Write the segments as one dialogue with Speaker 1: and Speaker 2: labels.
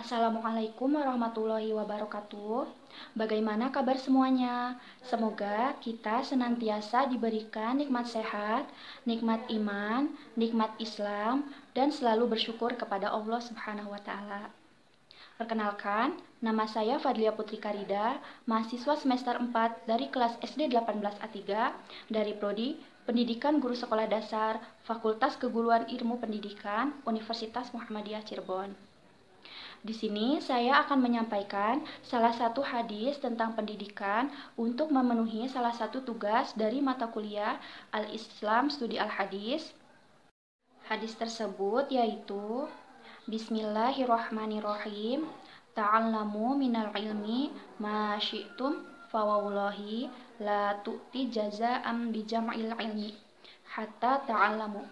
Speaker 1: Assalamualaikum warahmatullahi wabarakatuh. Bagaimana kabar semuanya? Semoga kita senantiasa diberikan nikmat sehat, nikmat iman, nikmat Islam, dan selalu bersyukur kepada Allah Subhanahu wa Ta'ala. Perkenalkan, nama saya Fadlia Putri Karida, mahasiswa semester 4 dari kelas SD 18A3 dari Prodi Pendidikan Guru Sekolah Dasar, Fakultas Keguruan Ilmu Pendidikan, Universitas Muhammadiyah Cirebon. Di sini saya akan menyampaikan salah satu hadis tentang pendidikan untuk memenuhi salah satu tugas dari mata kuliah Al-Islam Studi Al-Hadis. Hadis tersebut yaitu Bismillahirrahmanirrahim. Ta'allamu minal ilmi ma syi'tum fawallahi la tu'ti jaza'am bijam'il ilmi hatta ta'allamu.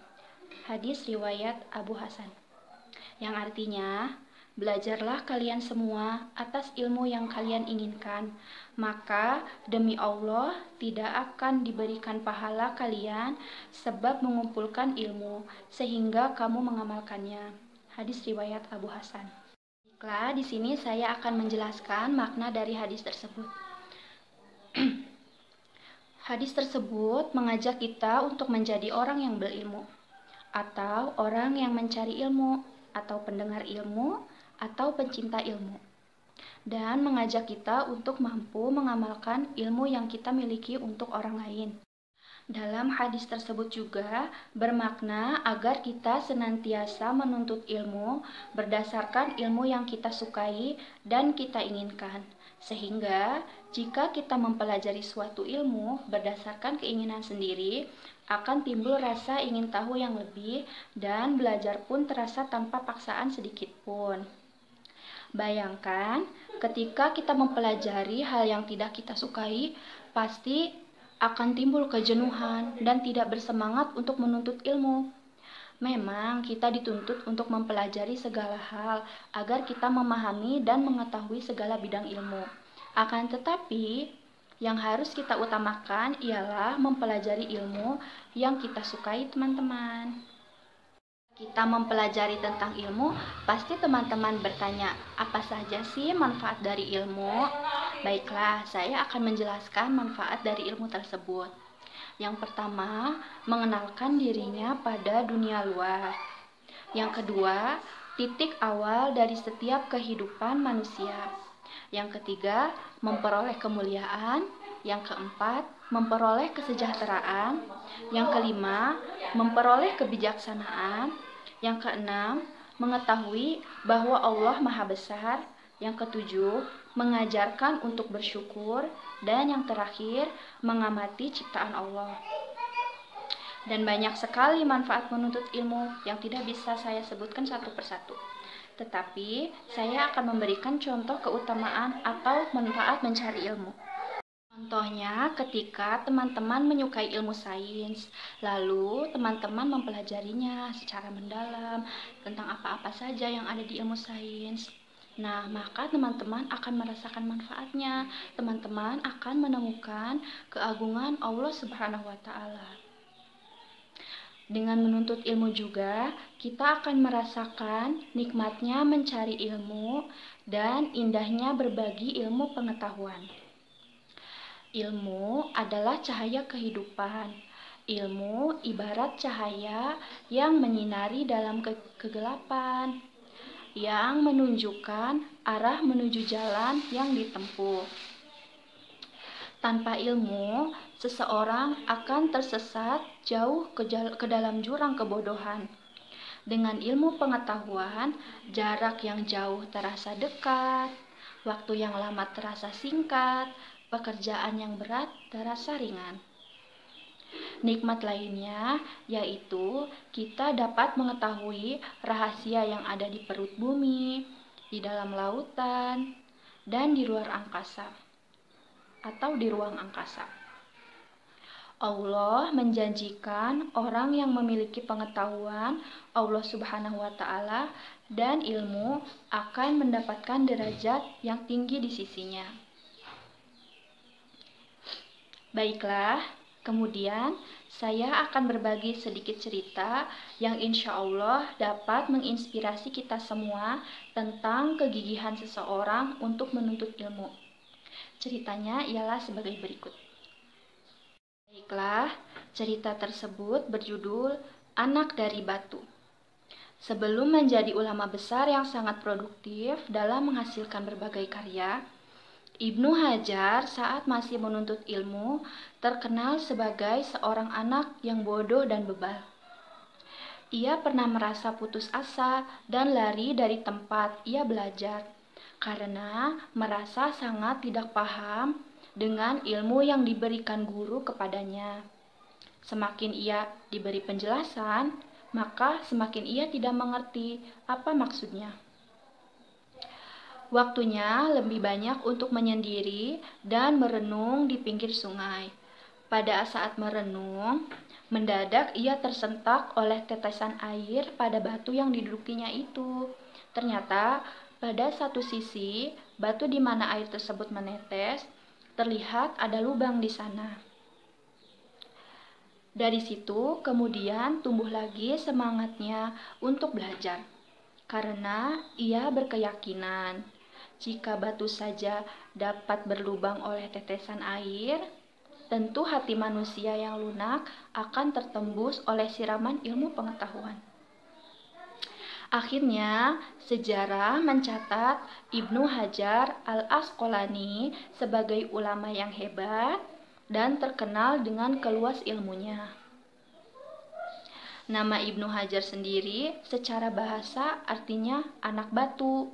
Speaker 1: Hadis riwayat Abu Hasan. Yang artinya, belajarlah kalian semua atas ilmu yang kalian inginkan, maka demi Allah tidak akan diberikan pahala kalian sebab mengumpulkan ilmu sehingga kamu mengamalkannya. Hadis riwayat Abu Hasan. Baiklah, di sini saya akan menjelaskan makna dari hadis tersebut. Hadis tersebut mengajak kita untuk menjadi orang yang berilmu, atau orang yang mencari ilmu, atau pendengar ilmu, atau pencinta ilmu, dan mengajak kita untuk mampu mengamalkan ilmu yang kita miliki untuk orang lain. Dalam hadis tersebut juga bermakna agar kita senantiasa menuntut ilmu berdasarkan ilmu yang kita sukai dan kita inginkan, sehingga jika kita mempelajari suatu ilmu berdasarkan keinginan sendiri, akan timbul rasa ingin tahu yang lebih dan belajar pun terasa tanpa paksaan sedikit pun. Bayangkan, ketika kita mempelajari hal yang tidak kita sukai, pasti akan timbul kejenuhan dan tidak bersemangat untuk menuntut ilmu. Memang kita dituntut untuk mempelajari segala hal agar kita memahami dan mengetahui segala bidang ilmu. Akan tetapi, yang harus kita utamakan ialah mempelajari ilmu yang kita sukai, teman-teman. Kita mempelajari tentang ilmu, pasti teman-teman bertanya, apa saja sih manfaat dari ilmu? Baiklah, saya akan menjelaskan manfaat dari ilmu tersebut. Yang pertama, mengenalkan dirinya pada dunia luar. Yang kedua, titik awal dari setiap kehidupan manusia. Yang ketiga, memperoleh kemuliaan. Yang keempat, memperoleh kesejahteraan. Yang kelima, memperoleh kebijaksanaan. Yang keenam, mengetahui bahwa Allah Maha Besar. Yang ketujuh, mengajarkan untuk bersyukur. Dan yang terakhir, mengamati ciptaan Allah. Dan banyak sekali manfaat menuntut ilmu yang tidak bisa saya sebutkan satu persatu. Tetapi, saya akan memberikan contoh keutamaan atau manfaat mencari ilmu. Contohnya, ketika teman-teman menyukai ilmu sains, lalu teman-teman mempelajarinya secara mendalam tentang apa-apa saja yang ada di ilmu sains. Nah, maka teman-teman akan merasakan manfaatnya. Teman-teman akan menemukan keagungan Allah Subhanahu wa Ta'ala. Dengan menuntut ilmu juga, kita akan merasakan nikmatnya mencari ilmu dan indahnya berbagi ilmu pengetahuan. Ilmu adalah cahaya kehidupan. Ilmu ibarat cahaya yang menyinari dalam kegelapan, yang menunjukkan arah menuju jalan yang ditempuh. Tanpa ilmu, seseorang akan tersesat jauh ke dalam jurang kebodohan. Dengan ilmu pengetahuan, jarak yang jauh terasa dekat, waktu yang lama terasa singkat, pekerjaan yang berat terasa ringan. Nikmat lainnya yaitu kita dapat mengetahui rahasia yang ada di perut bumi, di dalam lautan, dan di luar angkasa atau di ruang angkasa. Allah menjanjikan orang yang memiliki pengetahuan Allah Subhanahu wa Ta'ala dan ilmu akan mendapatkan derajat yang tinggi di sisinya. Baiklah, Kemudian, saya akan berbagi sedikit cerita yang insya Allah dapat menginspirasi kita semua tentang kegigihan seseorang untuk menuntut ilmu. Ceritanya ialah sebagai berikut. Baiklah, cerita tersebut berjudul Anak dari Batu. Sebelum menjadi ulama besar yang sangat produktif dalam menghasilkan berbagai karya, Ibnu Hajar saat masih menuntut ilmu terkenal sebagai seorang anak yang bodoh dan bebal. Ia pernah merasa putus asa dan lari dari tempat ia belajar karena merasa sangat tidak paham dengan ilmu yang diberikan guru kepadanya. Semakin ia diberi penjelasan, maka semakin ia tidak mengerti apa maksudnya. Waktunya lebih banyak untuk menyendiri dan merenung di pinggir sungai. Pada saat merenung, mendadak ia tersentak oleh tetesan air pada batu yang didudukinya itu. Ternyata pada satu sisi batu di mana air tersebut menetes, terlihat ada lubang di sana. Dari situ kemudian tumbuh lagi semangatnya untuk belajar. Karena ia berkeyakinan, jika batu saja dapat berlubang oleh tetesan air, tentu hati manusia yang lunak akan tertembus oleh siraman ilmu pengetahuan. Akhirnya, sejarah mencatat Ibnu Hajar al-Asqalani sebagai ulama yang hebat dan terkenal dengan keluas ilmunya. Nama Ibnu Hajar sendiri secara bahasa artinya anak batu,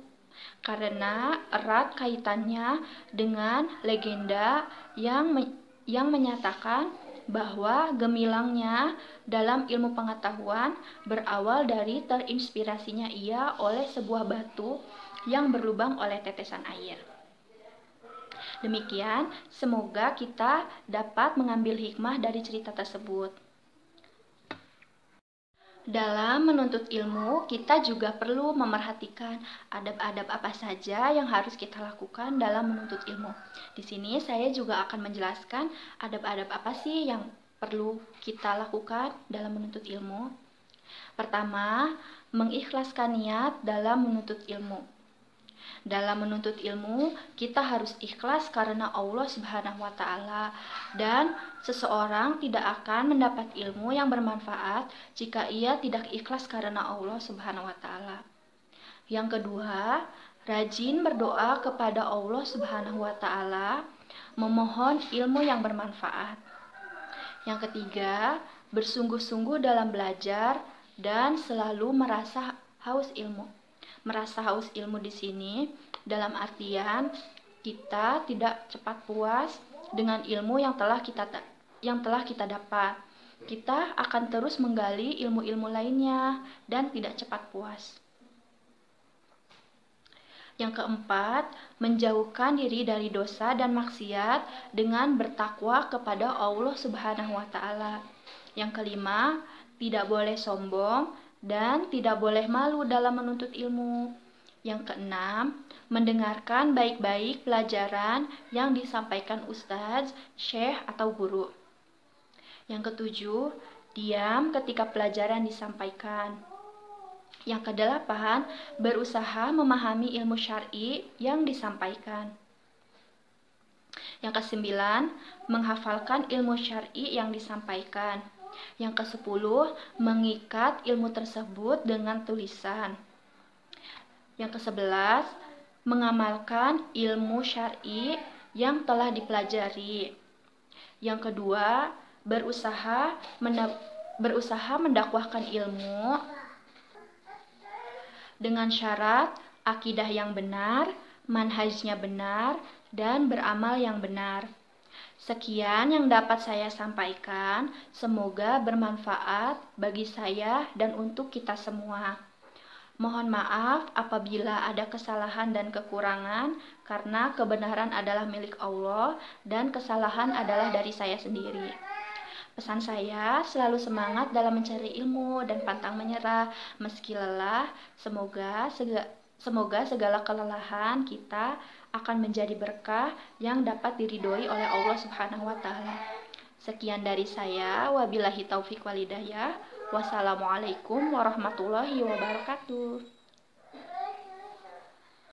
Speaker 1: karena erat kaitannya dengan legenda yang menyatakan bahwa gemilangnya dalam ilmu pengetahuan berawal dari terinspirasinya ia oleh sebuah batu yang berlubang oleh tetesan air. Demikian, semoga kita dapat mengambil hikmah dari cerita tersebut. Dalam menuntut ilmu, kita juga perlu memerhatikan adab-adab apa saja yang harus kita lakukan dalam menuntut ilmu. Di sini saya juga akan menjelaskan adab-adab apa sih yang perlu kita lakukan dalam menuntut ilmu. Pertama, mengikhlaskan niat dalam menuntut ilmu. Dalam menuntut ilmu, kita harus ikhlas karena Allah Subhanahu wa Ta'ala, dan seseorang tidak akan mendapat ilmu yang bermanfaat jika ia tidak ikhlas karena Allah Subhanahu wa Ta'ala. Yang kedua, rajin berdoa kepada Allah Subhanahu wa Ta'ala, memohon ilmu yang bermanfaat. Yang ketiga, bersungguh-sungguh dalam belajar dan selalu merasa haus ilmu. Merasa haus ilmu di sini dalam artian kita tidak cepat puas dengan ilmu yang telah kita dapat. Kita akan terus menggali ilmu-ilmu lainnya dan tidak cepat puas. Yang keempat, menjauhkan diri dari dosa dan maksiat dengan bertakwa kepada Allah Subhanahu wa Ta'ala. Yang kelima, tidak boleh sombong dan tidak boleh malu dalam menuntut ilmu. Yang keenam, mendengarkan baik-baik pelajaran yang disampaikan ustadz, syekh, atau guru. Yang ketujuh, diam ketika pelajaran disampaikan. Yang kedelapan, berusaha memahami ilmu syar'i yang disampaikan. Yang kesembilan, menghafalkan ilmu syar'i yang disampaikan. Yang kesepuluh, mengikat ilmu tersebut dengan tulisan. Yang kesebelas, mengamalkan ilmu syar'i yang telah dipelajari. Yang kedua, berusaha mendakwahkan ilmu dengan syarat akidah yang benar, manhajnya benar, dan beramal yang benar. Sekian yang dapat saya sampaikan, semoga bermanfaat bagi saya dan untuk kita semua. Mohon maaf apabila ada kesalahan dan kekurangan, karena kebenaran adalah milik Allah dan kesalahan adalah dari saya sendiri. Pesan saya, selalu semangat dalam mencari ilmu dan pantang menyerah meski lelah. Semoga segala kelelahan kita akan menjadi berkah yang dapat diridhoi oleh Allah Subhanahu wa Ta'ala. Sekian dari saya, wabillahi taufik walhidayah. Wassalamualaikum warahmatullahi wabarakatuh.